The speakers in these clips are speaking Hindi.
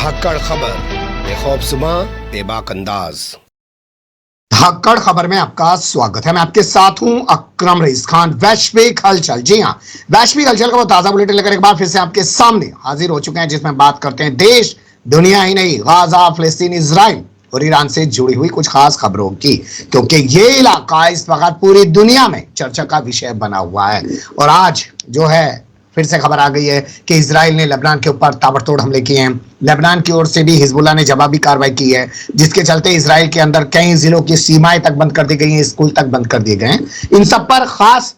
धाकड़ खबर, बेखौफजुमा बेबाक अंदाज। धाकड़ खबर में आपका स्वागत है। मैं आपके साथ हूं अकरम रईस खान। वैश्विक हलचल, जी हां, वैश्विक हलचल का वो ताजा बुलेटिन लेकर एक बार फिर से आपके सामने हाजिर हो चुके हैं, जिसमें बात करते हैं देश, दुनिया ही नहीं, गाजा, फिलिस्तीन, इजराइल और ईरान से जुड़ी हुई कुछ खास खबरों की, क्योंकि ये इलाका इस वक्त पूरी दुनिया में चर्चा का विषय बना हुआ है। और आज जो है फिर से खबर आ गई है कि इजराइल ने लेबनान के ऊपर ताबड़तोड़ हमले किए हैं। लेबनान की ओर से भी हिजबुल्लाह ने जवाबी कार्रवाई की है, जिसके चलते इजराइल के अंदर कई जिलों की सीमाएं तक बंद कर दी गई हैं, स्कूल तक बंद कर दिए गए हैं। इन सब पर खास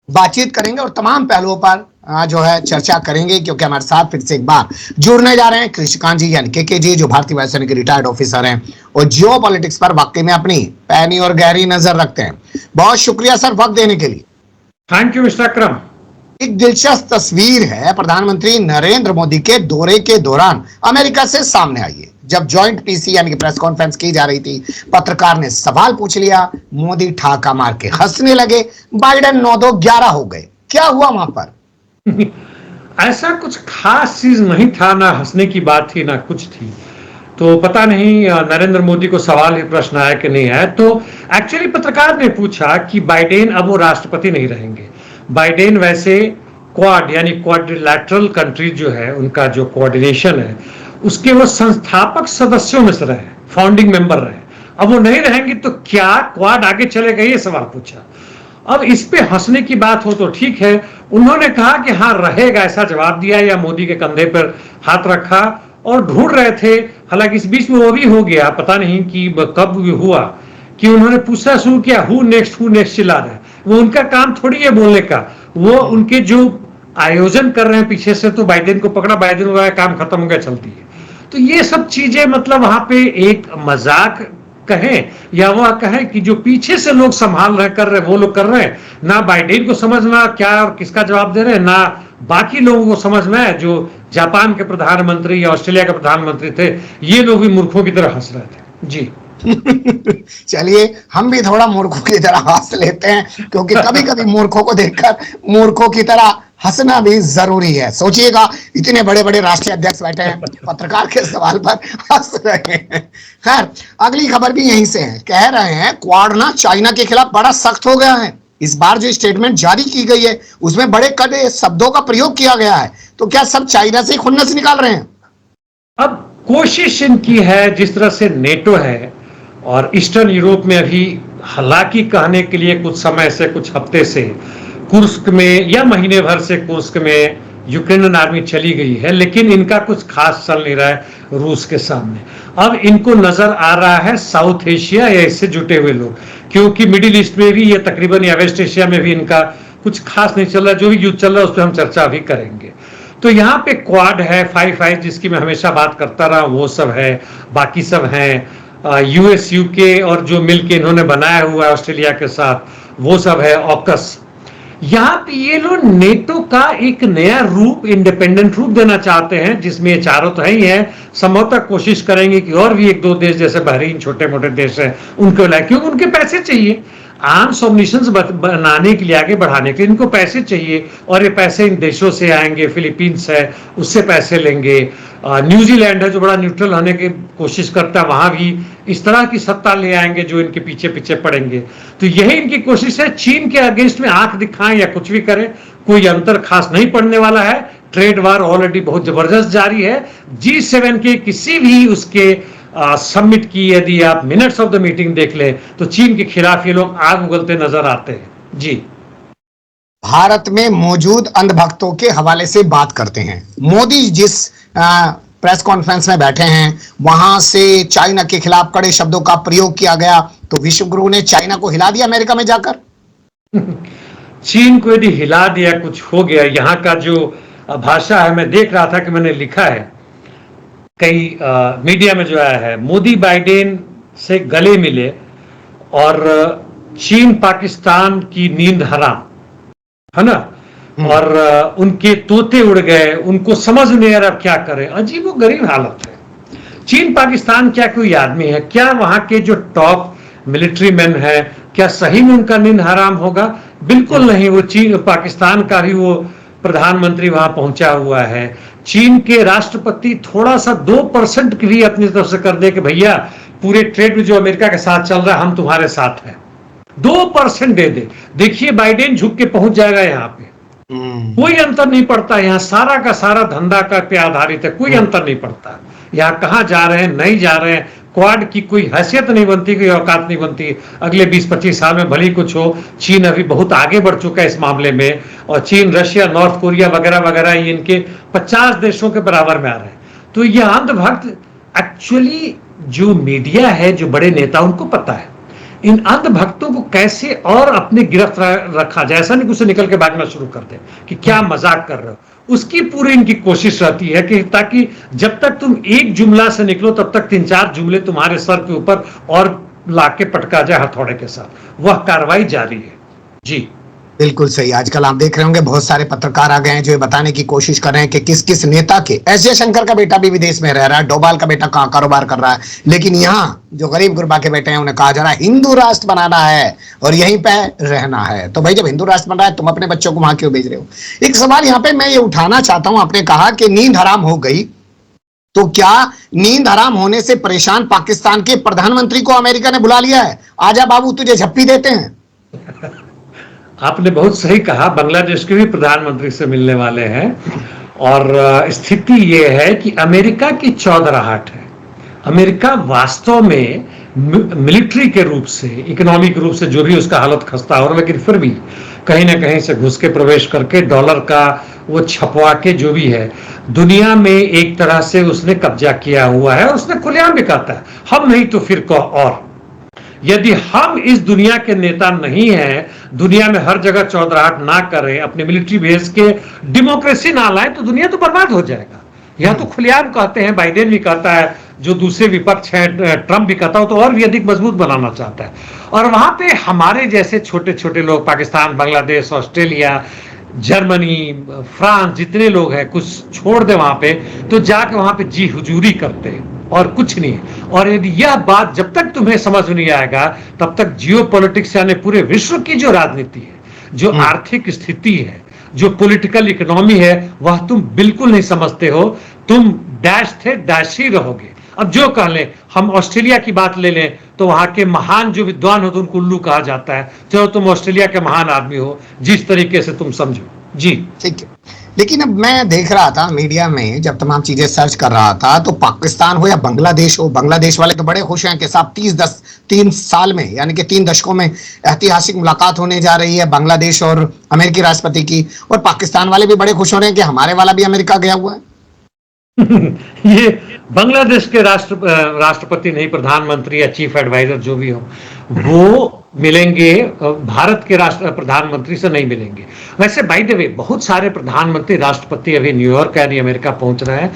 बातचीत करेंगे और तमाम पहलुओं पर जो है चर्चा करेंगे, क्योंकि हमारे साथ फिर से एक बार जुड़ने जा रहे हैं कृषिकांत जी यानी के जी, जो भारतीय वायुसेना के रिटायर्ड ऑफिसर हैं और जियो पॉलिटिक्स पर वाकई में अपनी पैनी और गहरी नजर रखते हैं। बहुत शुक्रिया सर वक्त देने के लिए। थैंक यू मिस्टर अकरम। एक दिलचस्प तस्वीर है प्रधानमंत्री नरेंद्र मोदी के दौरे के दौरान अमेरिका से सामने आई है। जब जॉइंट पीसी यानी कि प्रेस कॉन्फ्रेंस की जा रही थी, पत्रकार ने सवाल पूछ लिया, मोदी ठाका मार के हंसने लगे, बाइडेन 9-2-11 हो गए। क्या हुआ वहां पर? ऐसा कुछ खास चीज नहीं था, ना हंसने की बात थी ना कुछ थी। तो पता नहीं नरेंद्र मोदी को सवाल ही प्रश्न आया कि नहीं आया। तो एक्चुअली पत्रकार ने पूछा कि बाइडेन अब वो राष्ट्रपति नहीं रहेंगे। बाइडेन वैसे क्वाड यानी क्वाड्रिलैटरल कंट्री जो है, उनका जो कोऑर्डिनेशन है, उसके वो संस्थापक सदस्यों में से रहे, फाउंडिंग मेंबर रहे। अब वो नहीं रहेंगे तो क्या क्वाड आगे चलेगा, ये सवाल पूछा। अब इस पे हंसने की बात हो तो ठीक है, उन्होंने कहा कि हाँ रहेगा, ऐसा जवाब दिया, या मोदी के कंधे पर हाथ रखा और ढूंढ रहे थे। हालांकि इस बीच में वो भी हो गया, पता नहीं कि कब हुआ कि उन्होंने पूछना शुरू किया हु नेक्स्ट चिल्ला रहे। वो उनका काम थोड़ी है बोलने का, वो उनके जो आयोजन कर रहे हैं पीछे से, तो बाइडेन को पकड़ा, बाइडेन हुआ, काम खत्म हो गया, चलती है। तो ये सब चीजें मतलब वहां पे एक मजाक कहें या वह कहें कि जो पीछे से लोग संभाल रहे कर रहे वो लोग कर रहे हैं, ना बाइडेन को समझना क्या और किसका जवाब दे रहे हैं, ना बाकी लोगों को समझ में है जो जापान के प्रधानमंत्री या ऑस्ट्रेलिया के प्रधानमंत्री थे, ये लोग भी मूर्खों की तरह हंस रहे थे। जी चलिए हम भी थोड़ा मूर्खों की तरह हंस लेते हैं, क्योंकि कभी कभी मूर्खों को देखकर मूर्खों की तरह हंसना भी जरूरी है। सोचिएगा, इतने बड़े बड़े राष्ट्रीय अध्यक्ष बैठे हैं, पत्रकार के सवाल पर हंस रहे हैं। खैर, अगली खबर भी यहीं से है। कह रहे हैं क्वाड ना चाइना के खिलाफ बड़ा सख्त हो गया है। इस बार जो स्टेटमेंट जारी की गई है उसमें बड़े कड़े शब्दों का प्रयोग किया गया है। तो क्या सब चाइना से खुन्नस निकाल रहे हैं? अब कोशिश इनकी है, जिस तरह से नेटो है और ईस्टर्न यूरोप में अभी हालांकि कहने के लिए कुछ समय से, कुछ हफ्ते से कुर्स्क में या महीने भर से कुर्स्क में यूक्रेनियन आर्मी चली गई है, लेकिन इनका कुछ खास चल नहीं रहा है रूस के सामने। अब इनको नजर आ रहा है साउथ एशिया या इससे जुटे हुए लोग, क्योंकि मिडिल ईस्ट में भी, या तकरीबन या वेस्ट एशिया में भी इनका कुछ खास नहीं चल रहा। जो भी युद्ध चल रहा है उस पर हम चर्चा भी करेंगे। तो यहाँ पे क्वाड है, 5 जिसकी मैं हमेशा बात करता रहा, वो सब है, बाकी सब हैं यूएस यूके और जो मिलके इन्होंने बनाया हुआ है ऑस्ट्रेलिया के साथ, वो सब है ऑकस। यहाँ पे ये लोग नेटो का एक नया रूप, इंडिपेंडेंट रूप देना चाहते हैं, जिसमें ये चारों तो ही है, संभवतः कोशिश करेंगे कि और भी 1-2 देश जैसे बहरीन, छोटे मोटे देश हैं, उनको लाए, क्योंकि उनके पैसे चाहिए आर्म्स ऑर्गेनाइजेशंस बनाने के लिए, आगे बढ़ाने के लिए इनको पैसे चाहिए, और ये पैसे इन देशों से आएंगे। फिलीपींस है, उससे पैसे लेंगे, न्यूजीलैंड है जो बड़ा न्यूट्रल होने की कोशिश करता है, वहां भी इस तरह की सत्ता ले आएंगे जो इनके पीछे पीछे पड़ेंगे। तो यही इनकी कोशिश है, चीन के अगेंस्ट में आंख दिखाएं या कुछ भी करें, कोई अंतर खास नहीं पड़ने वाला है। ट्रेड वार ऑलरेडी बहुत जबरदस्त जारी है। G7 के किसी भी उसके समिट की यदि आप मिनट्स ऑफ द मीटिंग देख ले तो चीन के खिलाफ ये लोग आग उगलते नजर आते हैं। जी, भारत में मौजूद अंधभक्तों के हवाले से बात करते हैं। मोदी जिस प्रेस कॉन्फ्रेंस में बैठे हैं, वहां से चाइना के खिलाफ कड़े शब्दों का प्रयोग किया गया। तो विश्व गुरु ने चाइना को हिला दिया अमेरिका में जाकर। चीन को यदि हिला दिया, कुछ हो गया, यहाँ का जो भाषा है, मैं देख रहा था कि मैंने लिखा है कई मीडिया में जो आया है, मोदी बाइडेन से गले मिले और चीन पाकिस्तान की नींद हराम, है ना, और उनके तोते उड़ गए, उनको समझ नहीं आ रहा क्या करें। अजीब व गरीब हालत है। चीन पाकिस्तान क्या कोई आदमी है? क्या वहां के जो टॉप मिलिट्री मैन है, क्या सही में उनका नींद हराम होगा? बिल्कुल नहीं। वो चीन पाकिस्तान का ही वो प्रधानमंत्री वहां पहुंचा हुआ है। चीन के राष्ट्रपति थोड़ा सा 2% की भी अपनी तरफ से कर दे कि भैया पूरे ट्रेड में जो अमेरिका के साथ चल रहा है हम तुम्हारे साथ हैं, 2% दे दे, देखिए बाइडेन झुक के पहुंच जाएगा यहाँ पे। कोई अंतर नहीं पड़ता, यहाँ सारा का सारा धंधा का पे आधारित है, कोई अंतर नहीं पड़ता। यहाँ कहाँ जा रहे हैं, नहीं जा रहे हैं, क्वाड की कोई हैसियत नहीं बनती, कोई औकात नहीं बनती। अगले 20-25 साल में भले ही कुछ हो, चीन अभी बहुत आगे बढ़ चुका है इस मामले में, और चीन, रशिया, नॉर्थ कोरिया वगैरह वगैरह ये इनके 50 देशों के बराबर में आ रहे हैं। तो ये अंधभक्त एक्चुअली जो मीडिया है, जो बड़े नेता, उनको पता है इन अंधभक्तों को कैसे और अपने गिरफ्त रखा जाए, ऐसा नहीं उसे निकल के भागना शुरू कर दे कि क्या मजाक कर रहे हो। उसकी पूरी इनकी कोशिश रहती है कि ताकि जब तक तुम एक जुमला से निकलो तब तक 3-4 जुमले तुम्हारे सर के ऊपर और लाके पटका जाए हथौड़े के साथ। वह कार्रवाई जारी है। जी बिल्कुल सही। आजकल आप देख रहे होंगे बहुत सारे पत्रकार आ गए हैं जो ये बताने की कोशिश कर रहे हैं कि किस किस नेता के, एस जयशंकर का बेटा भी विदेश में रह रहा है, डोभाल का बेटा कहाँ कारोबार कर रहा है, लेकिन यहाँ जो गरीब गुरबा के बेटे हैं उन्हें कहा जा रहा है हिंदू राष्ट्र बनाना है और यहीं पे रहना है। तो भाई जब हिंदू राष्ट्र बन रहा है तुम अपने बच्चों को वहां क्यों भेज रहे हो? एक सवाल यहाँ पे मैं ये उठाना चाहता हूं, आपने कहा कि नींद हराम हो गई, तो क्या नींद हराम होने से परेशान पाकिस्तान के प्रधानमंत्री को अमेरिका ने बुला लिया है, आजा बाबू तुझे झप्पी देते हैं? आपने बहुत सही कहा, बांग्लादेश के भी प्रधानमंत्री से मिलने वाले हैं। और स्थिति ये है कि अमेरिका की चौधराहट है। अमेरिका वास्तव में मिलिट्री के रूप से, इकोनॉमिक रूप से जो भी उसका हालत खस्ता हो, लेकिन फिर भी कहीं ना कहीं से घुस के प्रवेश करके डॉलर का वो छपवा के जो भी है दुनिया में एक तरह से उसने कब्जा किया हुआ है। उसने खुलेआम भी कहता है हम नहीं तो फिर को और। यदि हम इस दुनिया के नेता नहीं हैं, दुनिया में हर जगह चौधराहट ना करें, अपने मिलिट्री बेस के डेमोक्रेसी ना लाएं, तो दुनिया तो बर्बाद हो जाएगा। यह तो खुलेआम कहते हैं, बाइडेन भी कहता है, जो दूसरे विपक्ष हैं ट्रंप भी कहता हो, तो और भी अधिक मजबूत बनाना चाहता है। और वहां पे हमारे जैसे छोटे छोटे लोग, Pakistan, Bangladesh, Australia, Germany, France, जितने लोग हैं, कुछ छोड़ दे वहां पे, तो जाके वहां पे जी हुजूरी करते हैं और कुछ नहीं। और यदि यह बात जब तक तुम्हें समझ नहीं आएगा तब तक जियो पॉलिटिक्स यानी पूरे विश्व की जो राजनीति है, जो आर्थिक स्थिति है, जो पॉलिटिकल इकोनॉमी है, वह तुम बिल्कुल नहीं समझते हो। तुम डैश थे, डैश ही रहोगे। अब जो कह लें, हम ऑस्ट्रेलिया की बात ले लें तो वहां के महान जो विद्वान हो तो उनको उल्लू कहा जाता है। चलो तुम ऑस्ट्रेलिया के महान आदमी हो, जिस तरीके से तुम समझो। जी ठीक है, लेकिन अब मैं देख रहा था मीडिया में, जब तमाम चीजें सर्च कर रहा था, तो पाकिस्तान हो या बांग्लादेश हो, बांग्लादेश वाले तो बड़े खुश हैं कि साहब 3 साल में, यानी कि 3 दशकों में ऐतिहासिक मुलाकात होने जा रही है बांग्लादेश और अमेरिकी राष्ट्रपति की। और पाकिस्तान वाले भी बड़े खुश हो रहे हैं कि हमारे वाला भी अमेरिका गया हुआ है। ये बांग्लादेश के राष्ट्रपति नहीं, प्रधानमंत्री या चीफ एडवाइजर जो भी हो, वो मिलेंगे, भारत के प्रधानमंत्री से नहीं मिलेंगे। वैसे बाय द वे बहुत सारे प्रधानमंत्री, राष्ट्रपति अभी न्यूयॉर्क यानी अमेरिका पहुंच रहे हैं।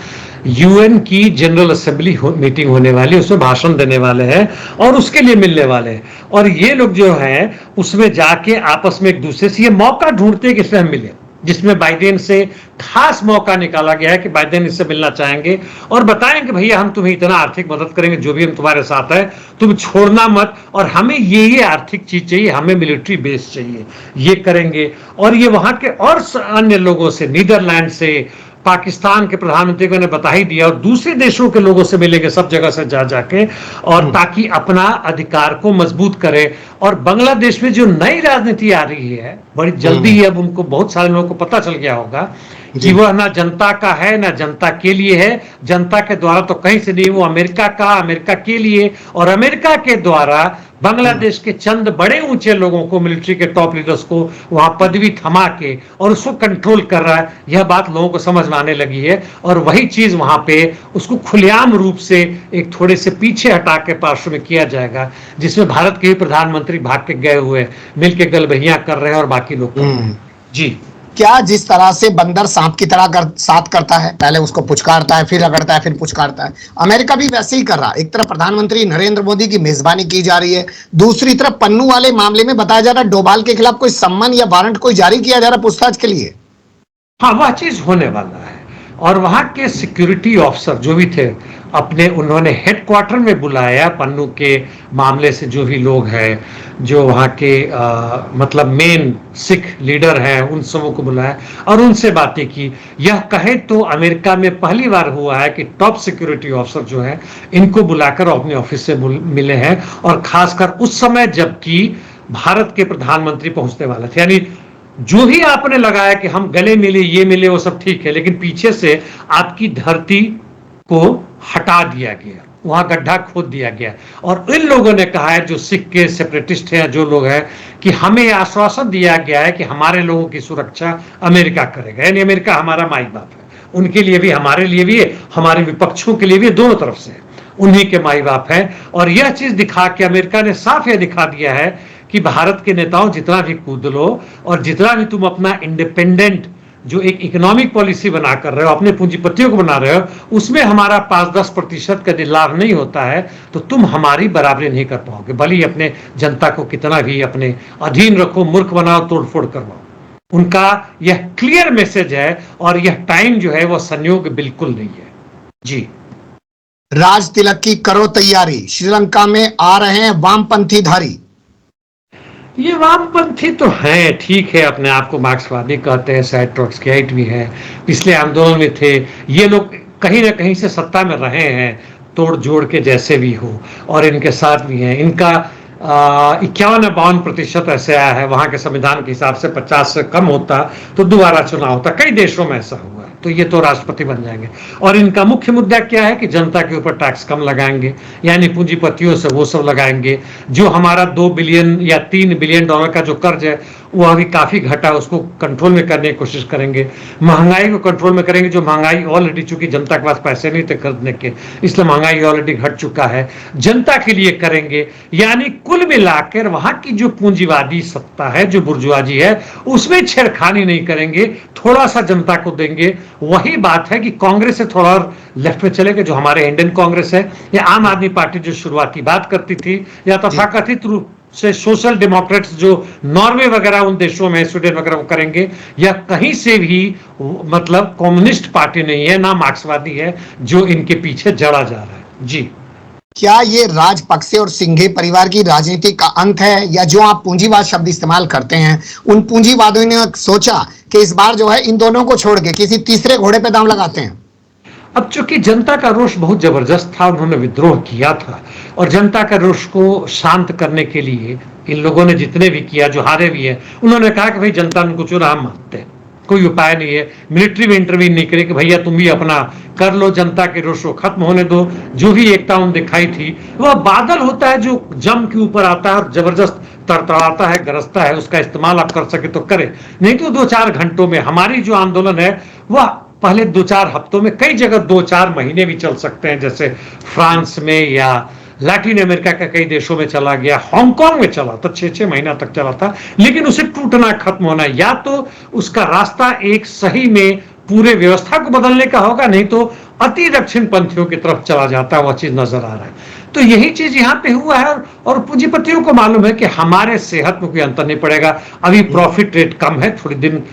यूएन की जनरल असेंबली मीटिंग होने वाली है, उसमें भाषण देने वाले हैं और उसके लिए मिलने वाले हैं। और ये लोग जो हैं उसमें जाके आपस में एक दूसरे से ये मौका ढूंढते हैं कि इससे हम मिले, जिसमें बाइडेन से खास मौका निकाला गया है कि बाइडेन इससे मिलना चाहेंगे और बताएंगे भैया हम तुम्हें इतना आर्थिक मदद करेंगे, जो भी हम तुम्हारे साथ है तुम छोड़ना मत, और हमें ये आर्थिक चीज चाहिए, हमें मिलिट्री बेस चाहिए, ये करेंगे। और ये वहां के और अन्य लोगों से, नीदरलैंड से, पाकिस्तान के प्रधानमंत्री को ने बता ही दिया, और दूसरे देशों के लोगों से मिलेंगे, सब जगह से जा जाके, और ताकि अपना अधिकार को मजबूत करे। और बांग्लादेश में जो नई राजनीति आ रही है बड़ी जल्दी ही, अब उनको बहुत सारे लोगों को पता चल गया होगा कि वह ना जनता का है ना जनता के लिए है, जनता के द्वारा तो कहीं से नहीं, वो अमेरिका का, अमेरिका के लिए, और अमेरिका के द्वारा बांग्लादेश के चंद बड़े ऊंचे लोगों को, मिलिट्री के टॉप लीडर्स को वहां पदवी थमा के और उसको कंट्रोल कर रहा है। यह बात लोगों को समझ में आने लगी है और वही चीज वहां पे उसको खुलेआम रूप से एक थोड़े से पीछे हटा के पार्श्व में किया जाएगा, जिसमें भारत के भी प्रधानमंत्री भाग के गए हुए मिलके गलबहियां कर रहे हैं और बाकी लोग कर रहे हैं। जी, क्या जिस तरह से बंदर सांप की तरह साथ करता है, पहले उसको पुचकारता है, फिर रगड़ता है, फिर पुचकारता है, अमेरिका भी वैसे ही कर रहा है। एक तरफ प्रधानमंत्री नरेंद्र मोदी की मेजबानी की जा रही है, दूसरी तरफ पन्नू वाले मामले में बताया जा रहा है डोभाल के खिलाफ कोई सम्मन या वारंट कोई जारी किया जा रहा है पूछताछ के लिए। हाँ, वह चीज होने वाला है। और वहां के सिक्योरिटी ऑफिसर जो भी थे अपने उन्होंने हेडक्वार्टर में बुलाया, पन्नू के मामले से जो भी लोग हैं, जो वहाँ के मतलब मेन सिख लीडर हैं, उन सबों को बुलाया और उनसे बातें की। यह कहे तो अमेरिका में पहली बार हुआ है कि टॉप सिक्योरिटी ऑफिसर जो है इनको बुलाकर अपने ऑफिस से मिले हैं, और खासकर उस समय जबकि भारत के प्रधानमंत्री पहुंचने वाले थे। यानी जो ही आपने लगाया कि हम गले मिले, ये मिले, वो सब ठीक है, लेकिन पीछे से आपकी धरती को हटा दिया गया, वहां गड्ढा खोद दिया गया। और इन लोगों ने कहा है, जो सिख के सेपरेटिस्ट हैं, जो लोग हैं, कि हमें यह आश्वासन दिया गया है कि हमारे लोगों की सुरक्षा अमेरिका करेगा। यानी अमेरिका हमारा माई बाप है, उनके लिए भी, हमारे लिए भी, हमारे विपक्षों के लिए भी, दोनों तरफ से उन्हीं के माई बाप है। और यह चीज दिखा के अमेरिका ने साफ यह दिखा दिया है कि भारत के नेताओं जितना भी कूद लो और जितना भी तुम अपना इंडिपेंडेंट जो एक इकोनॉमिक पॉलिसी बना कर रहे हो, अपने पूंजीपतियों को बना रहे हो, उसमें हमारा 5-10% का यदि लाभ नहीं होता है तो तुम हमारी बराबरी नहीं कर पाओगे, भले ही अपने जनता को कितना भी अपने अधीन रखो, मूर्ख बनाओ, तोड़फोड़ करवाओ। उनका यह क्लियर मैसेज है और यह टाइम जो है वह संयोग बिल्कुल नहीं है। जी, राज तिलक की करो तैयारी, श्रीलंका में आ रहे हैं वामपंथी धारी। ये वामपंथी तो हैं, ठीक है, अपने आप को मार्क्सवादी कहते हैं, शायद ट्रॉट्स्कीइट भी है, पिछले आंदोलन में थे, ये लोग कहीं ना कहीं से सत्ता में रहे हैं, तोड़ जोड़ के जैसे भी हो, और इनके साथ भी हैं। इनका 51-52% ऐसे आया है, वहां के संविधान के हिसाब से 50 से कम होता तो दोबारा चुनाव होता, कई देशों में ऐसा हुआ है, तो ये तो राष्ट्रपति बन जाएंगे। और इनका मुख्य मुद्दा क्या है कि जनता के ऊपर टैक्स कम लगाएंगे, यानी पूंजीपतियों से वो सब लगाएंगे। जो हमारा 2 बिलियन या 3 बिलियन डॉलर का जो कर्ज है वो अभी काफी घटा, उसको कंट्रोल में करने की कोशिश करेंगे। महंगाई को कंट्रोल में करेंगे, जो महंगाई ऑलरेडी, चूंकि जनता के पास पैसे नहीं थे खरीदने के, इसलिए महंगाई ऑलरेडी घट चुका है, जनता के लिए करेंगे। यानी कुल मिलाकर वहां की जो पूंजीवादी सत्ता है, जो बुर्जुआजी है, उसमें छेड़खानी नहीं करेंगे, थोड़ा सा जनता को देंगे। वही बात है कि कांग्रेस से थोड़ा और लेफ्ट में चले गए, जो हमारे इंडियन कांग्रेस है या आम आदमी पार्टी जो शुरुआती बात करती थी, या तथाकथित रूप से सोशल डेमोक्रेट्स जो नॉर्वे वगैरह उन देशों में, स्वीडन वगैरह वो करेंगे, या कहीं से भी मतलब कम्युनिस्ट पार्टी नहीं है, ना मार्क्सवादी है जो इनके पीछे जड़ा जा रहा है। जी, क्या ये राजपक्षे और सिंघे परिवार की राजनीति का अंत है, या जो आप पूंजीवाद शब्द इस्तेमाल करते हैं, उन पूंजीवादियों ने सोचा कि इस बार जो है इन दोनों को छोड़ के किसी तीसरे घोड़े पे दांव लगाते हैं? अब चूंकि जनता का रोष बहुत जबरदस्त था, उन्होंने विद्रोह किया था, और जनता का रोष को शांत करने के लिए इन लोगों ने जितने भी किया, जो हारे भी है, उन्होंने कहा कि भाई जनता उनको चुना, हम मानते हैं, कोई उपाय नहीं है, मिलिट्री में इंटरवीन नहीं करे कि भैया तुम भी अपना कर लो, जनता के रोष को खत्म होने दो। जो भी एकता उन्होंने दिखाई थी, वह बादल होता है जो जम के ऊपर आता है और जबरदस्त तड़तड़ाता है, गरजता है, उसका इस्तेमाल आप कर सके तो करें, नहीं तो 2-4 घंटों में। हमारी जो आंदोलन है वह पहले 2-4 हफ्तों में, कई जगह 2-4 महीने भी चल सकते हैं, जैसे फ्रांस में या लैटिन अमेरिका के कई देशों में चला गया, हांगकांग में चला था, 6-6 महीना तक चला था। लेकिन उसे टूटना, खत्म होना, या तो उसका रास्ता एक सही में पूरे व्यवस्था को बदलने का होगा, नहीं तो अति दक्षिण पंथियों की तरफ चला जाता है, वह चीज नजर आ रहा है। तो यही चीज यहाँ पे हुआ है, और पूंजीपतियों को मालूम है कि हमारे सेहत में कोई अंतर नहीं पड़ेगा, अभी प्रॉफिट रेट कम है, थोड़ी दिन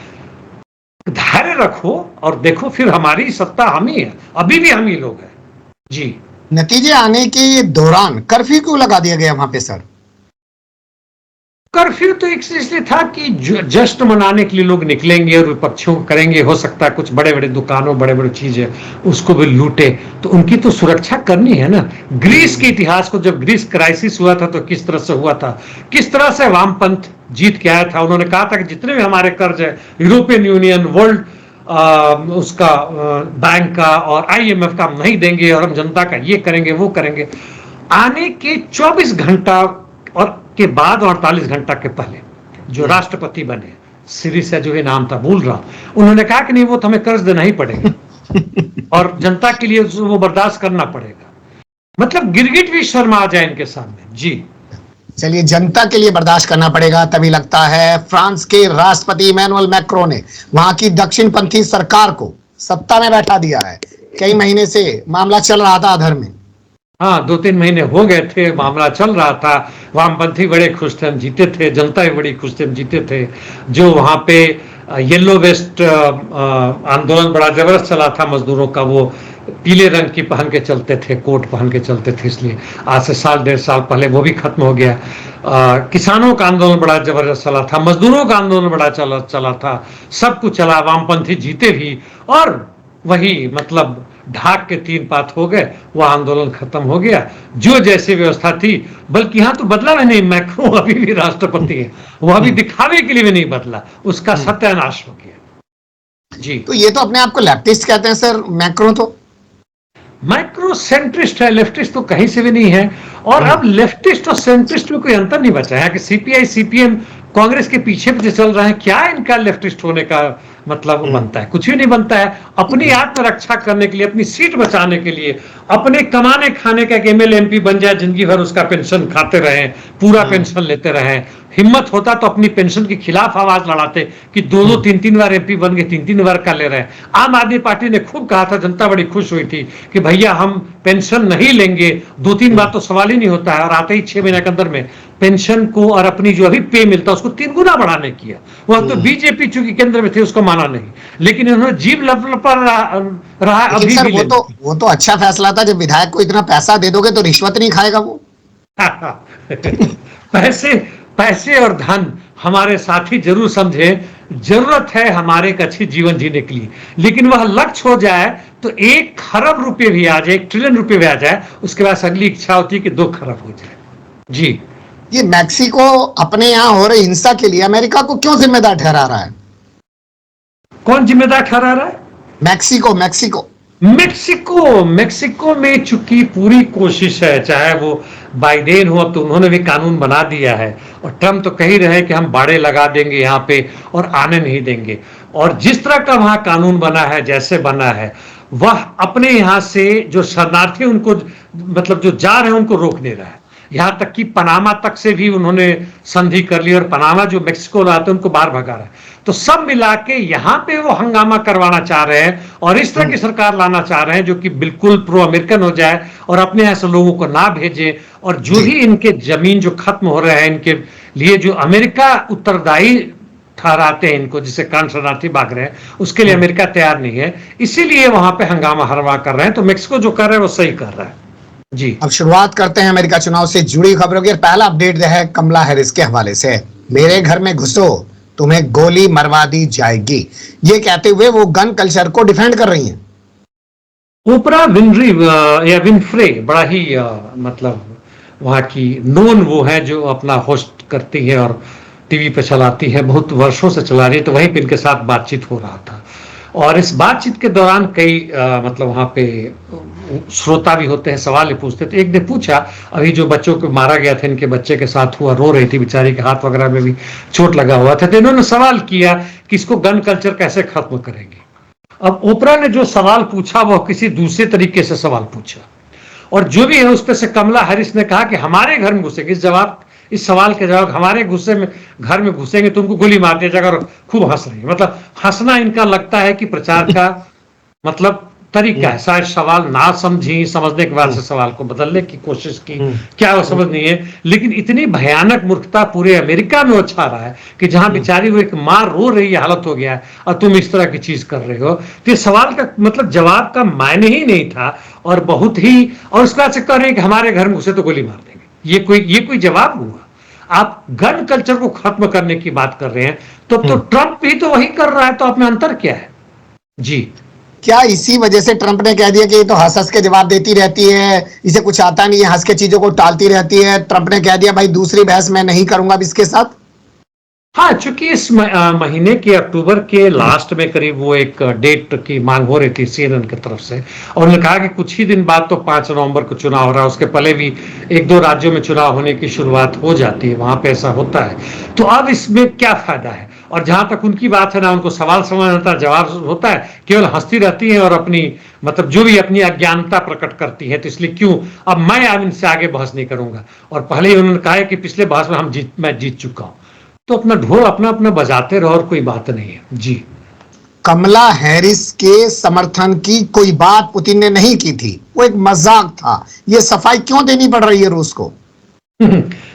धैर्य रखो और देखो, फिर हमारी सत्ता हम ही है, अभी भी हम ही लोग हैं। जी, नतीजे आने के दौरान कर्फ्यू क्यों लगा दिया गया वहां पे सर? कर्फ्यू तो एक इसलिए था कि जश्न मनाने के लिए लोग निकलेंगे और विपक्षों को करेंगे, हो सकता है कुछ बड़े बड़े दुकानों, बड़े बड़े चीजें उसको भी लूटे, तो उनकी तो सुरक्षा करनी है ना। ग्रीस के इतिहास को, जब ग्रीस क्राइसिस हुआ था तो किस तरह से हुआ था, किस तरह से वामपंथ जीत के आया था। उन्होंने कहा था कि जितने भी हमारे कर्ज है, यूरोपियन यूनियन, वर्ल्ड उसका बैंक का और IMF का हम नहीं देंगे, और हम जनता का ये करेंगे, वो करेंगे। आने के 24 घंटा और के बाद 48 घंटा के पहले जो राष्ट्रपति बने, सिरिसा जो है नाम था, भूल रहा, उन्होंने कहा कि नहीं, वो तो हमें कर्ज देना ही पड़ेगा और जनता के लिए वो बर्दाश्त करना पड़ेगा। मतलब गिरगिट भी शर्मा आ जाए इनके सामने। जी, चलिए, जनता के लिए बर्दाश्त करना पड़ेगा, तभी लगता है फ्रांस के राष्ट्रपति इमैनुअल मैक्रों ने वहां की दक्षिणपंथी सरकार को सत्ता में बैठा दिया है। कई महीने से मामला चल रहा था अधर में। हाँ, 2-3 महीने हो गए थे, मामला चल रहा था, वामपंथी बड़े खुश थे हम जीते थे, जनता भी बड़ी खुश थे हम जीते थे। जो वहां पे येलो वेस्ट आंदोलन बड़ा जबरदस्त चला था मजदूरों का, वो पीले रंग की पहन के चलते थे, कोट पहन के चलते थे, इसलिए आज से साल 1.5 साल पहले वो भी खत्म हो गया। किसानों का आंदोलन बड़ा जबरदस्त चला था, मजदूरों का आंदोलन बड़ा चला था, सब कुछ चला, वामपंथी जीते भी, और वही मतलब ढाक के 3 पात हो गए, वह आंदोलन खत्म हो गया, जो जैसी व्यवस्था थी। बल्कि यहां तो बदला भी नहीं, मैक्रो अभी भी राष्ट्रपति है, वह अभी दिखावे के लिए भी नहीं बदला, उसका सत्यानाश हो गया। जी, तो ये तो अपने आप को लेफ्टिस्ट कहते हैं सर, मैक्रो तो माइक्रो सेंट्रिस्ट है, लेफ्टिस्ट तो कहीं से भी नहीं है। और अब लेफ्टिस्ट और सेंट्रिस्ट में कोई अंतर नहीं बचा है कि सीपीआई सीपीएम कांग्रेस के पीछे पीछे चल रहे हैं, क्या इनका लेफ्टिस्ट होने का मतलब बनता है? कुछ भी नहीं बनता है। अपनी आत्मरक्षा करने के लिए, अपनी सीट बचाने के लिए, अपने कमाने खाने का एमएलए एमपी बन जाए, जिंदगी भर उसका पेंशन खाते रहे, पूरा पेंशन लेते रहे। हिम्मत होता तो अपनी पेंशन के खिलाफ आवाज लड़ाते कि 2-2 3-3 बार एमपी बन गए, 3-3 बार का ले रहे हैं। आम आदमी पार्टी ने खूब कहा था, जनता बड़ी खुश हुई थी कि भैया हम पेंशन नहीं लेंगे, 2-3 बार तो सवाल ही नहीं होता है। और आते ही 6 महीने के अंदर में पेंशन को और अपनी जो अभी पे मिलता है उसको 3 गुना बढ़ाने किया। वह तो बीजेपी चूंकि केंद्र में थे उसको माना नहीं, लेकिन उन्होंने जीभ लपलपा रहा अभी सर भी। वो तो अच्छा फैसला था, जब विधायक को इतना पैसा दे दोगे तो रिश्वत नहीं खाएगा वो। पैसे और धन हमारे साथी जरूर समझे, जरूरत है हमारे एक अच्छी जीवन जीने के लिए, लेकिन वह लक्ष्य हो जाए तो 1 खरब रुपए भी आ जाए, 1 ट्रिलियन रुपए भी आ जाए, उसके बाद अगली इच्छा होती है कि 2 खरब हो जाए। जी, ये मैक्सिको अपने यहाँ हो रही हिंसा के लिए अमेरिका को क्यों जिम्मेदार ठहरा रहा है? कौन जिम्मेदार ठहरा रहा है? मेक्सिको में चूंकि पूरी कोशिश है, चाहे वो बाइडेन हो, अब तो उन्होंने भी कानून बना दिया है, और ट्रम्प तो कह ही रहे हैं कि हम बाड़े लगा देंगे यहाँ पे और आने नहीं देंगे। और जिस तरह का वहां कानून बना है, जैसे बना है, वह अपने यहाँ से जो शरणार्थी उनको मतलब जो जा रहे हैं उनको रोक नहीं रहा है। यहां तक कि पनामा तक से भी उन्होंने संधि कर ली, और पनामा जो मेक्सिको लाते हैं उनको बाहर भगा रहा है। तो सब मिला के यहां पे वो हंगामा करवाना चाह रहे हैं, और इस तरह की सरकार लाना चाह रहे हैं जो कि बिल्कुल प्रो अमेरिकन हो जाए और अपने ऐसे लोगों को ना भेजे, और जो भी इनके जमीन जो खत्म हो रहे हैं इनके लिए, जो अमेरिका उत्तरदायी ठहराते हैं इनको, जिसे कान शरणार्थी भाग रहे हैं, उसके लिए अमेरिका तैयार नहीं है, इसीलिए वहां पे हंगामा हरवा कर रहे हैं। तो मेक्सिको जो कर रहे हैं वो सही कर रहा है। जी, अब शुरुआत करते हैं अमेरिका चुनाव से जुड़ी खबरों की। पहला अपडेट है कमला हैरिस के हवाले से। मेरे घर में घुसो, तुम्हें गोली मरवा दी जाएगी, ये कहते हुए वो गन कल्चर को डिफेंड कर रही हैं। ओपरा विनफ्री या विनफ्रे बड़ा ही मतलब वहां की नोन वो है जो अपना होस्ट करती है और टीवी पे चलाती है, बहुत वर्षों से चला रही है। तो वहीं पे इनके साथ बातचीत हो रहा था, और इस बातचीत के दौरान कई मतलब वहां पे श्रोता भी होते हैं, सवाल पूछते। तो एक ने पूछा, अभी जो बच्चों को मारा गया था इनके बच्चे के साथ हुआ, रो रही थी बेचारी के हाथ वगैरह में भी चोट लगा हुआ था। तो इन्होंने सवाल किया कि इसको गन कल्चर कैसे खत्म करेंगे। अब ओपरा ने जो सवाल पूछा वह किसी दूसरे तरीके से सवाल पूछा, और जो भी है उस पर से कमला हैरिस ने कहा कि हमारे घर में घुसेंगे, इस सवाल के जवाब हमारे घर में घुसेंगे तो उनको गोली मार दिया जाएगा, और खूब हंस रही है। मतलब हंसना इनका लगता है कि प्रचार का मतलब तरीका है। शायद सवाल ना समझने के बाद से सवाल को बदलने की कोशिश की, क्या वो समझ नहीं है। लेकिन इतनी भयानक मूर्खता पूरे अमेरिका में उछा रहा है कि जहां बेचारी वो एक माँ रो रही है, हालत हो गया है, और तुम इस तरह की चीज कर रहे हो। तो ये सवाल का मतलब जवाब का मायने ही नहीं था, और बहुत ही, और उसके बाद से कह रहे हैं कि हमारे घर में घुसे तो गोली मार देंगे। ये कोई जवाब हुआ? आप गन कल्चर को खत्म करने की बात कर रहे हैं, तो ट्रंप भी तो वही कर रहा है, तो आप में अंतर क्या है? जी, क्या इसी वजह से ट्रंप ने कह दिया कि ये तो हंस हंस के जवाब देती रहती है, इसे कुछ आता नहीं है, हंस के चीजों को टालती रहती है, ट्रंप ने कह दिया भाई दूसरी बहस मैं नहीं करूंगा अब इसके साथ? हाँ, चूंकि इस महीने के अक्टूबर के लास्ट में करीब वो एक डेट की मांग हो रही थी सीएनएन की तरफ से, और उन्होंने कहा कि कुछ ही दिन बाद तो 5 नवंबर को चुनाव हो रहा है, उसके पहले भी 1-2 राज्यों में चुनाव होने की शुरुआत हो जाती है, वहां पे ऐसा होता है। तो अब इसमें क्या फायदा है? और जहां तक उनकी बात है ना, उनको सवाल समझ आता है, जवाब होता है, केवल हंसती रहती है और अपनी मतलब जो भी अपनी अज्ञानता प्रकट करती है। तो इसलिए क्यों अब मैं इनसे आगे बहस नहीं करूंगा, और पहले ही उन्होंने कहा है कि पिछले बहस में मैं जीत चुका हूं। तो अपना ढोल अपना बजाते रहो, और कोई बात नहीं है। जी, कमला हैरिस के समर्थन की कोई बात पुतिन ने नहीं की थी, वो एक मजाक था, ये सफाई क्यों देनी पड़ रही है रूस को?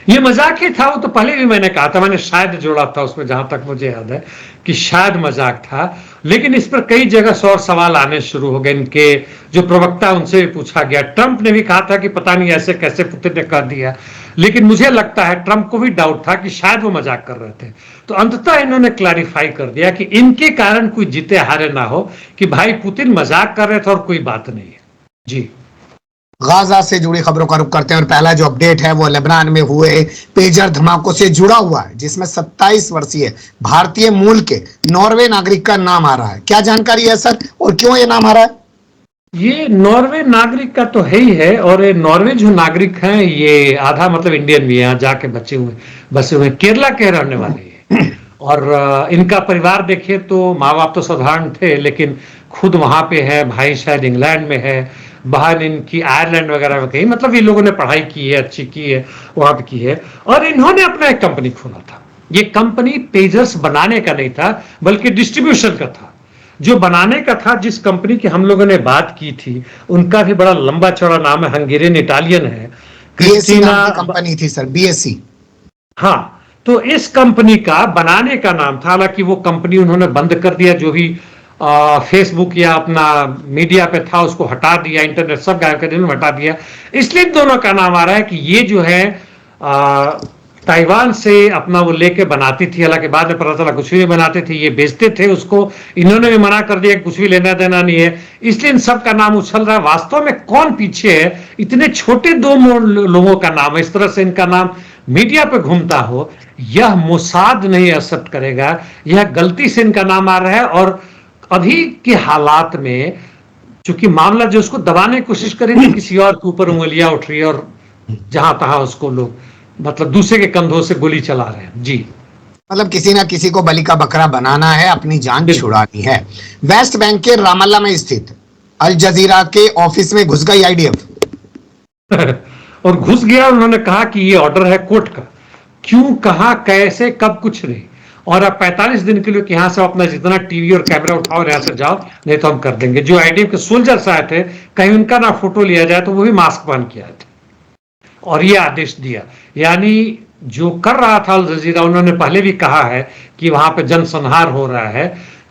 ये मजाक ही था, वो तो पहले भी मैंने कहा था, मैंने शायद जोड़ा था उसमें, जहां तक मुझे याद है कि शायद मजाक था। लेकिन इस पर कई जगह से और सवाल आने शुरू हो गए। इनके जो प्रवक्ता, उनसे भी पूछा गया। ट्रंप ने भी कहा था कि पता नहीं ऐसे कैसे पुतिन ने कर दिया, लेकिन मुझे लगता है ट्रंप को भी डाउट था कि शायद वो मजाक कर रहे थे। तो अंततः इन्होंने क्लैरिफाई कर दिया कि इनके कारण कोई जीते हारे ना हो, कि भाई पुतिन मजाक कर रहे थे और कोई बात नहीं है। जी, गाजा से जुड़ी खबरों का रुख करते हैं और पहला जो अपडेट है वो लेबनान में हुए पेजर धमाकों से जुड़ा हुआ है, जिसमें 27 वर्षीय भारतीय मूल के नॉर्वे नागरिक का नाम आ रहा है। क्या जानकारी है सर, और क्यों ये नाम आ रहा है? ये नॉर्वे नागरिक का तो है ही है, और ये नॉर्वे जो नागरिक हैं ये आधा मतलब इंडियन भी है, यहाँ जाके बसे हुए केरला के रहने वाले हैं। और इनका परिवार देखिए तो माँ बाप तो साधारण थे, लेकिन खुद वहां पे है, भाई शायद इंग्लैंड में है, बहन इनकी आयरलैंड वगैरह में कहीं, मतलब ये लोगों ने पढ़ाई की है, अच्छी की है, वहां पे की है। और इन्होंने अपना एक कंपनी खोला था। ये कंपनी पेजर्स बनाने का नहीं था, बल्कि डिस्ट्रीब्यूशन का था। जो बनाने का था, जिस कंपनी की हम लोगों ने बात की थी, उनका भी बड़ा लंबा चौड़ा नाम है, हंगेरियन इटालियन है, बीएससी क्रिस्टीना। नाम की कंपनी थी सर, बीएससी। हाँ, तो इस कंपनी का बनाने का नाम था, हालांकि वो कंपनी उन्होंने बंद कर दिया, जो भी फेसबुक या अपना मीडिया पे था उसको हटा दिया, इंटरनेट सब गायब कर दिया, हटा दिया। इसलिए इन दोनों का नाम आ रहा है कि ये जो है ताइवान से अपना वो लेके बनाती थी, हालांकि बाद में पता चला कुछ भी नहीं बनाते थे, ये बेचते थे उसको। इन्होंने भी मना कर दिया, कुछ भी लेना देना नहीं है, इसलिए इन सब का नाम उछल रहा है। वास्तव में कौन पीछे है? इतने छोटे दो लोगों का नाम है, इस तरह से इनका नाम मीडिया पे घूमता हो, यह मोसाद नहीं एक्सेप्ट करेगा। यह गलती से इनका नाम आ रहा है, और अभी के हालात में चूंकि मामला जो उसको दबाने की कोशिश करेंगे, किसी और के ऊपर उंगलियां उठ रही है, और जहां तहां उसको लोग मतलब दूसरे के कंधों से गोली चला रहे हैं। जी, मतलब किसी ना किसी को बलि का बकरा बनाना है, अपनी जान छुड़ानी है। वेस्ट बैंक के रामल्ला में स्थित अल जजीरा के ऑफिस में घुस गई आईडीएफ। और घुस गया। उन्होंने कहा कि ये ऑर्डर है कोर्ट का। क्यों, कहां, कैसे, कब, कुछ नहीं। और अब 45 दिन के लिए कि यहां से अपना जितना टीवी और कैमरा उठाओ और यहां से जाओ, नहीं तो हम कर देंगे। जो आईडीएफ के सोल्जर्स आए थे, कहीं उनका ना फोटो लिया जाए, तो वो भी मास्क पहन के आए थे, और ये आदेश दिया। यानी जो कर रहा था अल जजीरा, उन्होंने पहले भी कहा है कि वहां पे जनसंहार हो रहा है।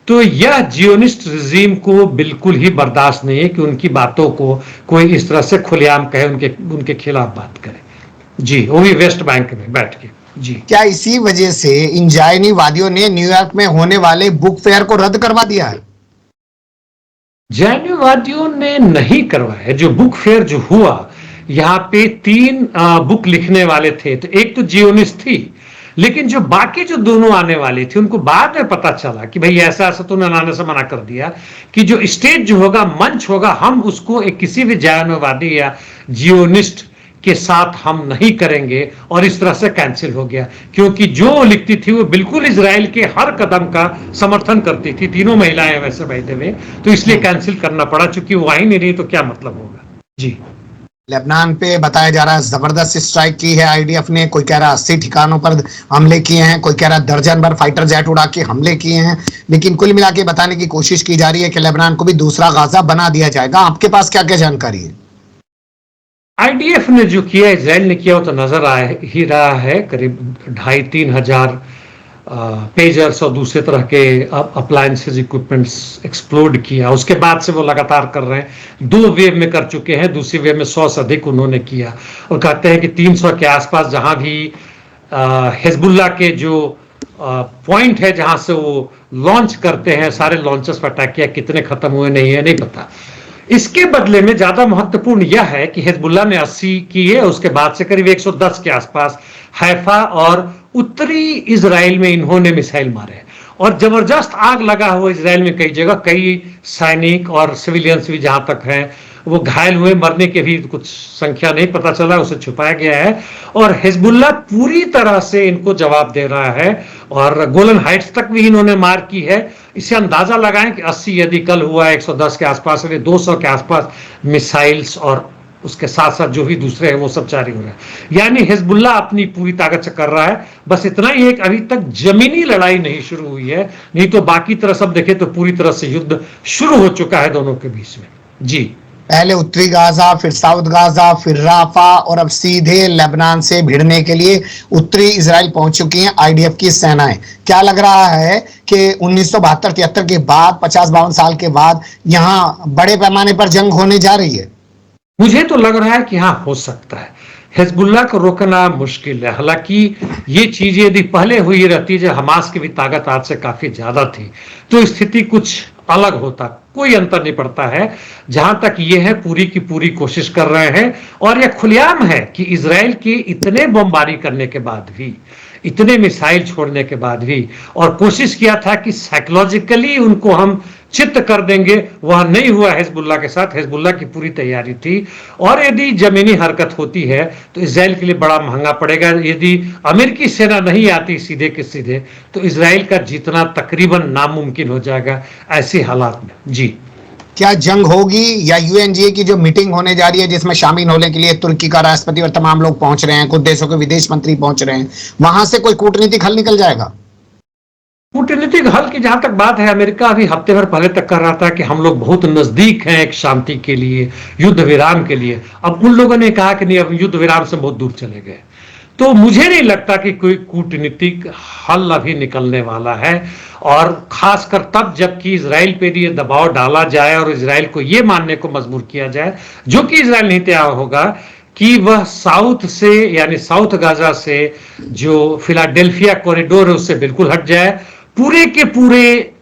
तो यह जियोनिस्ट रिजीम को बिल्कुल ही बर्दाश्त नहीं है कि उनकी बातों को कोई इस तरह से खुलेआम कहे, उनके खिलाफ बात करे। जी, वो भी वेस्ट बैंक में बैठ के। जी, क्या इसी वजह से इन जायनीवादियों ने न्यूयॉर्क में होने वाले बुक फेयर को रद्द करवा दिया है? जैनवादियों ने नहीं करवाया। जो बुक फेयर जो हुआ, यहाँ पे 3 बुक लिखने वाले थे, तो एक तो जियोनिस्ट थी, लेकिन जो बाकी जो दोनों आने वाली थी, उनको बाद में पता चला कि भाई ऐसा ऐसा, तो उन्होंने आने से मना कर दिया कि जो स्टेज जो होगा, मंच होगा, हम उसको एक किसी भी जैनवादी या जियोनिस्ट के साथ हम नहीं करेंगे, और इस तरह से कैंसिल हो गया। क्योंकि जो लिखती थी वो बिल्कुल इजराइल के हर कदम का समर्थन करती थी, तीनों महिलाएं वैसे बैठे हुए, तो इसलिए कैंसिल करना पड़ा। चूंकि वो आई नहीं रही तो क्या मतलब होगा। जी, लेबनान पे बताया जा रहा है जबरदस्त स्ट्राइक की है आईडीएफ ने। कोई कह रहा है 80 ठिकानों पर हमले किए हैं, कोई कह रहा है दर्जन भर फाइटर जेट उड़ा के हमले किए हैं। लेकिन कुल मिला के बताने की कोशिश की जा रही है कि लेबनान को भी दूसरा गाजा बना दिया जाएगा। आपके पास क्या क्या जानकारी है? आईडीएफ ने जो किया, इजराइल ने किया, वो तो नजर आ ही रहा है। करीब 2,500-3 हजार पेजर्स और दूसरे तरह के अप्लायंसेज, इक्विपमेंट्स एक्सप्लोड किया। उसके बाद से वो लगातार कर रहे हैं, 2 वेव में कर चुके हैं, दूसरी वेव में 100 से अधिक उन्होंने किया। और कहते हैं कि 300 के आसपास जहां भी हिजबुल्लाह के जो पॉइंट है जहां से वो लॉन्च करते हैं, सारे लॉन्चर्स पर अटैक किया। कितने खत्म हुए नहीं है नहीं पता। इसके बदले में ज्यादा महत्वपूर्ण यह है कि हिजबुल्लाह ने 80 किए, उसके बाद से करीब 110 के आसपास हैफा और उत्तरी इजराइल में इन्होंने मिसाइल मारे, और जबरदस्त आग लगा हुआ इजराइल में कई जगह। कई सैनिक और सिविलियंस भी जहां तक हैं वो घायल हुए, मरने के भी कुछ संख्या नहीं पता चला, उसे छुपाया गया है। और हिजबुल्लाह पूरी तरह से इनको जवाब दे रहा है, और गोलन हाइट्स तक भी इन्होंने मार की है। इसे अंदाजा लगाएं कि 80 यदि कल हुआ, 110 के आसपास, 200 के आसपास मिसाइल्स, और उसके साथ साथ जो भी दूसरे हैं वो सब जारी हो रहा है। यानी हिजबुल्लाह अपनी पूरी ताकत से कर रहा है। बस इतना ही है कि अभी तक जमीनी लड़ाई नहीं शुरू हुई है, नहीं तो बाकी तरह सब देखे तो पूरी तरह से युद्ध शुरू हो चुका है दोनों के बीच में। जी, पहले उत्तरी गाजा, फिर साउथ गाजा, फिर राफा और अब सीधे लेबनान से भिड़ने के लिए उत्तरी इजराइल पहुंच चुकी हैं आईडीएफ की सेनाएं। क्या लग रहा है कि 1972-73 के बाद 50-52 साल के बाद यहां बड़े पैमाने पर जंग होने जा रही है? मुझे तो लग रहा है कि हाँ, हो सकता है। हिजबुल्लाह को रोकना मुश्किल है। हालांकि ये चीजें यदि पहले हुई रहती, जब हमास की भी ताकत आज से काफी ज्यादा थी, तो स्थिति कुछ अलग होता। कोई अंतर नहीं पड़ता है। जहां तक ये है, पूरी की पूरी कोशिश कर रहे हैं और यह खुलेआम है कि इजराइल के इतने बमबारी करने के बाद भी, इतने मिसाइल छोड़ने के बाद भी, और कोशिश किया था कि साइकोलॉजिकली उनको हम चित्त कर देंगे, वह नहीं हुआ हिजबुल्लाह के साथ। हिजबुल्लाह की पूरी तैयारी थी और यदि जमीनी हरकत होती है तो इजराइल के लिए बड़ा महंगा पड़ेगा। यदि अमेरिकी सेना नहीं आती सीधे के सीधे, तो इजराइल का जीतना तकरीबन नामुमकिन हो जाएगा ऐसे हालात में। जी, क्या जंग होगी या यूएनजीए की जो मीटिंग होने जा रही है जिसमें शामिल होने के लिए तुर्की का राष्ट्रपति और तमाम लोग पहुंच रहे हैं, कुछ देशों के विदेश मंत्री पहुंच रहे हैं, वहां से कोई कूटनीतिक हल निकल जाएगा? कूटनीतिक हल की जहां तक बात है, अमेरिका अभी हफ्ते भर पहले तक कर रहा था कि हम लोग बहुत नजदीक हैं एक शांति के लिए, युद्ध विराम के लिए। अब उन लोगों ने कहा कि नहीं, अब युद्ध विराम से बहुत दूर चले गए। तो मुझे नहीं लगता कि कोई कूटनीतिक हल अभी निकलने वाला है, और खासकर तब जबकि इजराइल पे ये दबाव डाला जाए और इजराइल को ये मानने को मजबूर किया जाए, जो कि इजराइल नहीं तैयार होगा, कि वह साउथ से, यानी साउथ गाजा से जो फिलाडेल्फिया कॉरिडोर है उससे बिल्कुल हट जाए, पूरे के पूरे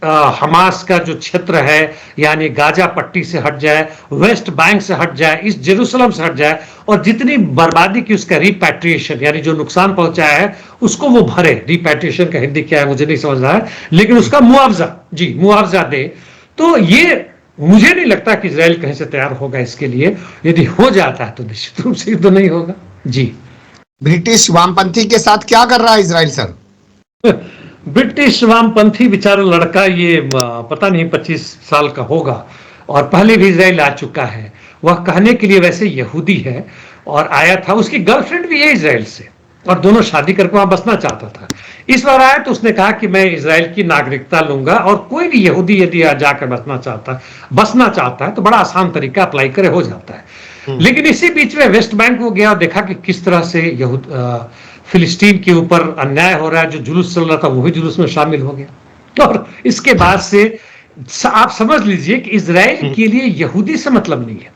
हमास का जो क्षेत्र है यानी गाजा पट्टी से हट जाए, वेस्ट बैंक से हट जाए, इस जेरूसलम से हट जाए, और जितनी बर्बादी की उसका रिपैट्रिएशन यानी जो नुकसान पहुंचाया है उसको वो भरे। रिपैट्रिएशन का हिंदी क्या है मुझे नहीं समझ रहा है, लेकिन उसका मुआवजा, जी मुआवजा दे। तो ये मुझे नहीं लगता कि इजराइल कहीं से तैयार होगा इसके लिए। यदि हो जाता है तो निश्चित रूप से युद्ध नहीं होगा। जी, ब्रिटिश वामपंथी के साथ क्या कर रहा है इजराइल सर? ब्रिटिश वामपंथी बेचारा लड़का, ये पता नहीं 25 साल का होगा और पहले भी इजराइल आ चुका है। वह कहने के लिए वैसे यहूदी है और आया था, उसकी गर्लफ्रेंड भी है इजराइल से और दोनों शादी करके वहां बसना चाहता था। इस बार आया तो उसने कहा कि मैं इजराइल की नागरिकता लूंगा, और कोई भी यहूदी यदि जाकर बसना चाहता है तो बड़ा आसान तरीका अप्लाई करे हो जाता है। लेकिन इसी बीच में वेस्ट बैंक को गया और देखा कि किस तरह से फिलिस्तीन के ऊपर अन्याय हो रहा है। जो जुलूस चल रहा था वो भी जुलूस में शामिल हो गया, और इसके बाद से आप समझ लीजिए कि इजराइल के लिए यहूदी से मतलब नहीं है।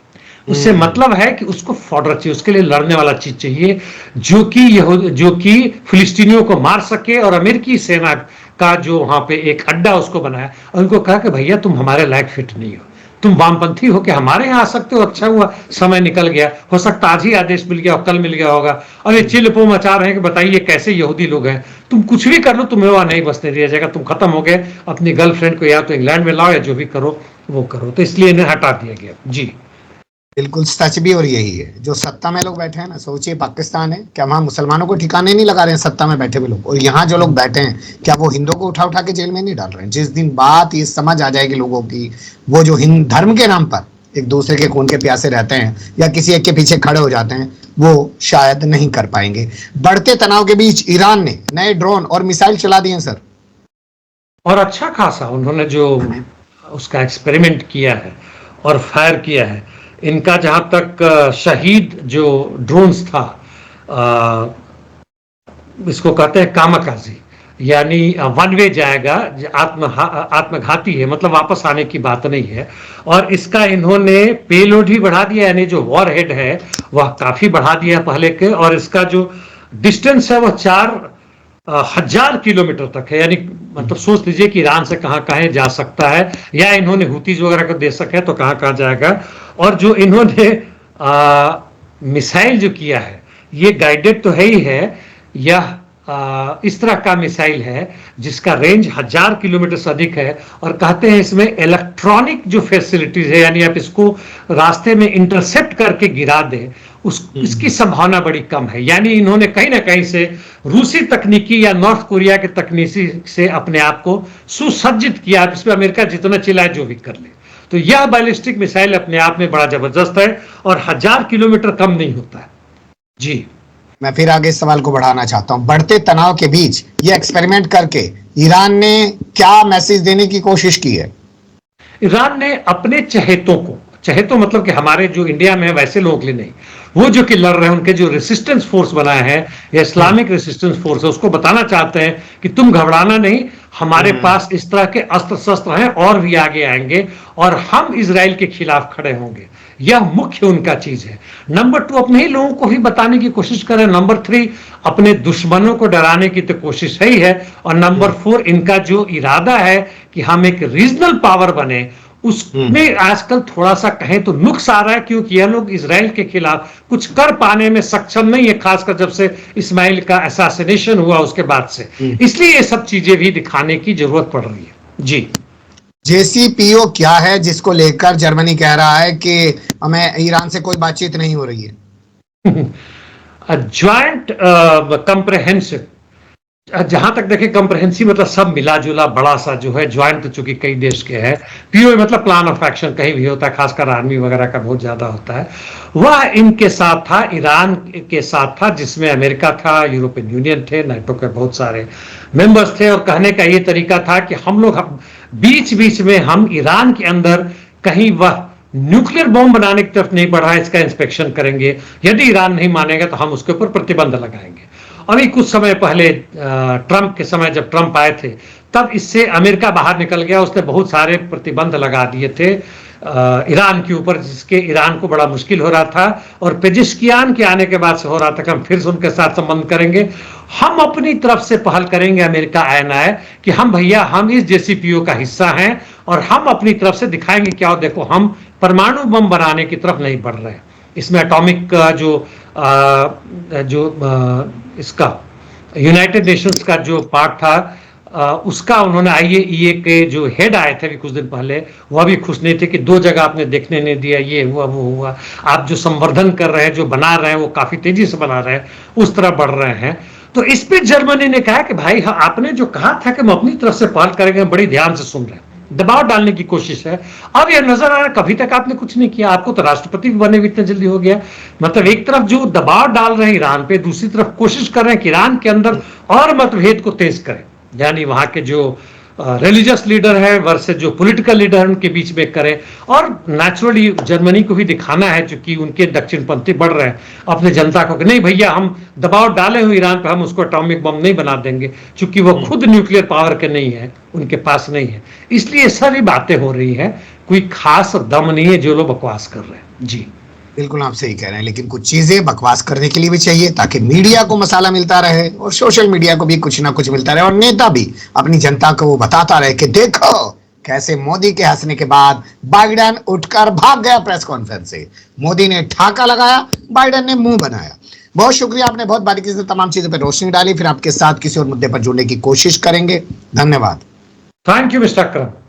उससे मतलब है कि उसको फॉर्डर चाहिए, उसके लिए लड़ने वाला चीज चाहिए जो कि फिलिस्तीनियों को मार सके। और अमेरिकी सेना का जो वहां पे एक अड्डा उसको बनाया और उनको कहा कि भैया तुम हमारे लायक फिट नहीं हो, तुम वामपंथी हो कि हमारे यहाँ आ सकते हो। अच्छा हुआ समय निकल गया, हो सकता आज ही आदेश मिल गया और कल मिल गया होगा। और ये चिल्लपो मचा रहे हैं कि बताइए कैसे यहूदी लोग हैं, तुम कुछ भी कर लो तुम्हें वहां नहीं बसने दिया जाएगा, तुम खत्म हो गए। अपनी गर्लफ्रेंड को या तो इंग्लैंड में लाओ या जो भी करो वो करो। तो इसलिए इन्हें हटा दिया गया। जी बिल्कुल सच भी और यही है। जो सत्ता में लोग बैठे हैं ना, सोचिए पाकिस्तान है, क्या वहां मुसलमानों को ठिकाने नहीं लगा रहे हैं सत्ता में बैठे हुए लोग? और यहाँ जो लोग बैठे हैं, क्या वो हिंदुओं को उठा उठा के जेल में नहीं डाल रहे हैं? जिस दिन बात ये समझ आ जाएगी लोगों की, वो जो हिंद धर्म के नाम पर एक दूसरे के खून के प्यासे रहते हैं या किसी एक के पीछे खड़े हो जाते हैं, वो शायद नहीं कर पाएंगे। बढ़ते तनाव के बीच ईरान ने नए ड्रोन और मिसाइल चला दिए सर, और अच्छा खासा उन्होंने जो उसका एक्सपेरिमेंट किया है और फायर किया है। इनका जहां तक शहीद जो ड्रोन्स था, इसको कहते हैं कामाकाजी, यानी वन वे जाएगा, आत्मघाती है, मतलब वापस आने की बात नहीं है। और इसका इन्होंने पेलोड ही बढ़ा दिया, यानी जो वॉरहेड है वह काफी बढ़ा दिया पहले के, और इसका जो डिस्टेंस है वह 4000 किलोमीटर तक है। यानी मतलब सोच लीजिए कि ईरान से कहां कहां जा सकता है, या इन्होंने हुतीज वगैरह को दे सके तो कहां कहां जाएगा। और जो इन्होंने मिसाइल जो किया है ये गाइडेड तो है ही है, यह इस तरह का मिसाइल है जिसका रेंज 1000 किलोमीटर से अधिक है, और कहते हैं इसमें इलेक्ट्रॉनिक जो फैसिलिटीज है, यानी आप इसको रास्ते में इंटरसेप्ट करके गिरा दें, इसकी संभावना बड़ी कम है। यानी इन्होंने कहीं ना कहीं से रूसी तकनीकी या नॉर्थ कोरिया के तकनीकी से अपने आप को सुसज्जित किया, जिसमें अमेरिका जितना चिल्लाए जो भी कर ले। तो यह बैलिस्टिक मिसाइल अपने आप में बड़ा जबरदस्त है और 1000 किलोमीटर कम नहीं होता है। जी, मैं फिर आगे इस सवाल को बढ़ाना चाहता हूं। बढ़ते तनाव के बीच ये एक्सपेरिमेंट करके ईरान ने क्या मैसेज देने की कोशिश की है? ईरान ने अपने चहेतों को, चाहे तो मतलब कि हमारे जो इंडिया में है वैसे लोगों के लिए नहीं, वो जो कि लड़ रहे हैं, उनके जो रेसिस्टेंस फोर्स बनाया है या इस्लामिक रेसिस्टेंस फोर्स है, उसको बताना चाहते हैं कि तुम घबराना नहीं, हमारे पास इस तरह के अस्त्र शस्त्र हैं और भी आगे आएंगे और हम इजराइल के खिलाफ खड़े होंगे। यह मुख्य उनका चीज है। नंबर 2, अपने ही लोगों को ही बताने की कोशिश करें। नंबर 3, अपने दुश्मनों को डराने की तो कोशिश है ही है। और नंबर 4, इनका जो इरादा है कि हम एक रीजनल पावर बने, उसमें आजकल थोड़ा सा कहें तो नुक्स आ रहा है, क्योंकि यह लोग इजराइल के खिलाफ कुछ कर पाने में सक्षम नहीं है, खासकर जब से इस्माइल का असैसिनेशन हुआ उसके बाद से। इसलिए ये सब चीजें भी दिखाने की जरूरत पड़ रही है। जी, JCPO क्या है जिसको लेकर जर्मनी कह रहा है कि हमें ईरान से कोई बातचीत नहीं हो रही है? ज्वाइंट कंप्रहेंसिव, जहां तक देखें कंप्रहेंसिव मतलब सब मिला जुला बड़ा सा जो है, ज्वाइंट तो चूंकि कई देश के है, PO मतलब प्लान ऑफ एक्शन कहीं भी होता है, खासकर आर्मी वगैरह का बहुत ज्यादा होता है। वह इनके साथ था, ईरान के साथ था, जिसमें अमेरिका था, यूरोपियन यूनियन थे, नाटो के बहुत सारे मेंबर्स थे। और कहने का ये तरीका था कि हम लोग बीच बीच में हम ईरान के अंदर कहीं वह न्यूक्लियर बॉम्ब बनाने की तरफ नहीं बढ़ा, इसका इंस्पेक्शन करेंगे, यदि ईरान नहीं मानेगा तो हम उसके ऊपर प्रतिबंध लगाएंगे। अभी कुछ समय पहले ट्रंप के समय जब ट्रंप आए थे, तब इससे अमेरिका बाहर निकल गया, उसने बहुत सारे प्रतिबंध लगा दिए थे ईरान के ऊपर, जिसके ईरान को बड़ा मुश्किल हो रहा था। और पेजिशकियान के आने के बाद से हो रहा था कि हम फिर से उनके साथ संबंध करेंगे, हम अपनी तरफ से पहल करेंगे, अमेरिका आए ना आए, कि हम भैया हम इस JCPO का हिस्सा हैं और हम अपनी तरफ से दिखाएंगे क्या, देखो हम परमाणु बम बनाने की तरफ नहीं बढ़ रहे हैं। इसमें एटॉमिक का इसका यूनाइटेड नेशंस का जो पार्ट था, उसका उन्होंने IAEA के जो हेड आए थे अभी कुछ दिन पहले, वह भी खुश नहीं थे कि 2 जगह आपने देखने नहीं दिया, ये हुआ वो हुआ, आप जो संवर्धन कर रहे हैं, जो बना रहे हैं, वो काफी तेजी से बना रहे हैं, उस तरह बढ़ रहे हैं। तो इस पे जर्मनी ने कहा कि भाई आपने जो कहा था कि हम अपनी तरफ से पहल करेंगे, बड़ी ध्यान से सुन रहे हैं, दबाव डालने की कोशिश है। अब यह नजर आ रहा है कभी तक आपने कुछ नहीं किया, आपको तो राष्ट्रपति भी बने हुए इतने जल्दी हो गया। मतलब एक तरफ जो दबाव डाल रहे हैं ईरान पे, दूसरी तरफ कोशिश कर रहे हैं कि ईरान के अंदर और मतभेद को तेज करें, यानी वहां के जो रिलीजियस लीडर है वर्सेस जो पॉलिटिकल लीडर है उनके बीच में करें। और नेचुरली जर्मनी को भी दिखाना है, चूंकि उनके दक्षिणपंथी बढ़ रहे हैं, अपने जनता को कि नहीं भैया हम दबाव डाले हुए ईरान पे, हम उसको एटॉमिक बम नहीं बना देंगे, चूंकि वो खुद न्यूक्लियर पावर के नहीं है, उनके पास नहीं है। इसलिए सारी बातें हो रही हैं, कोई खास दम नहीं है जो लोग बकवास कर रहे हैं। जी बिल्कुल आप सही कह रहे हैं, लेकिन कुछ चीजें बकवास करने के लिए भी चाहिए ताकि मीडिया को मसाला मिलता रहे और सोशल मीडिया को भी कुछ ना कुछ मिलता रहे और नेता भी अपनी जनता को वो बताता रहे कि देखो कैसे मोदी के हंसने के बाद बाइडेन उठकर भाग गया प्रेस कॉन्फ्रेंस से। मोदी ने ठाका लगाया, बाइडेन ने मुंह बनाया। बहुत शुक्रिया, आपने बहुत बारीकी से तमाम चीजों पर रोशनी डाली। फिर आपके साथ किसी और मुद्दे पर जुड़ने की कोशिश करेंगे। धन्यवाद। Thank you mister Akram.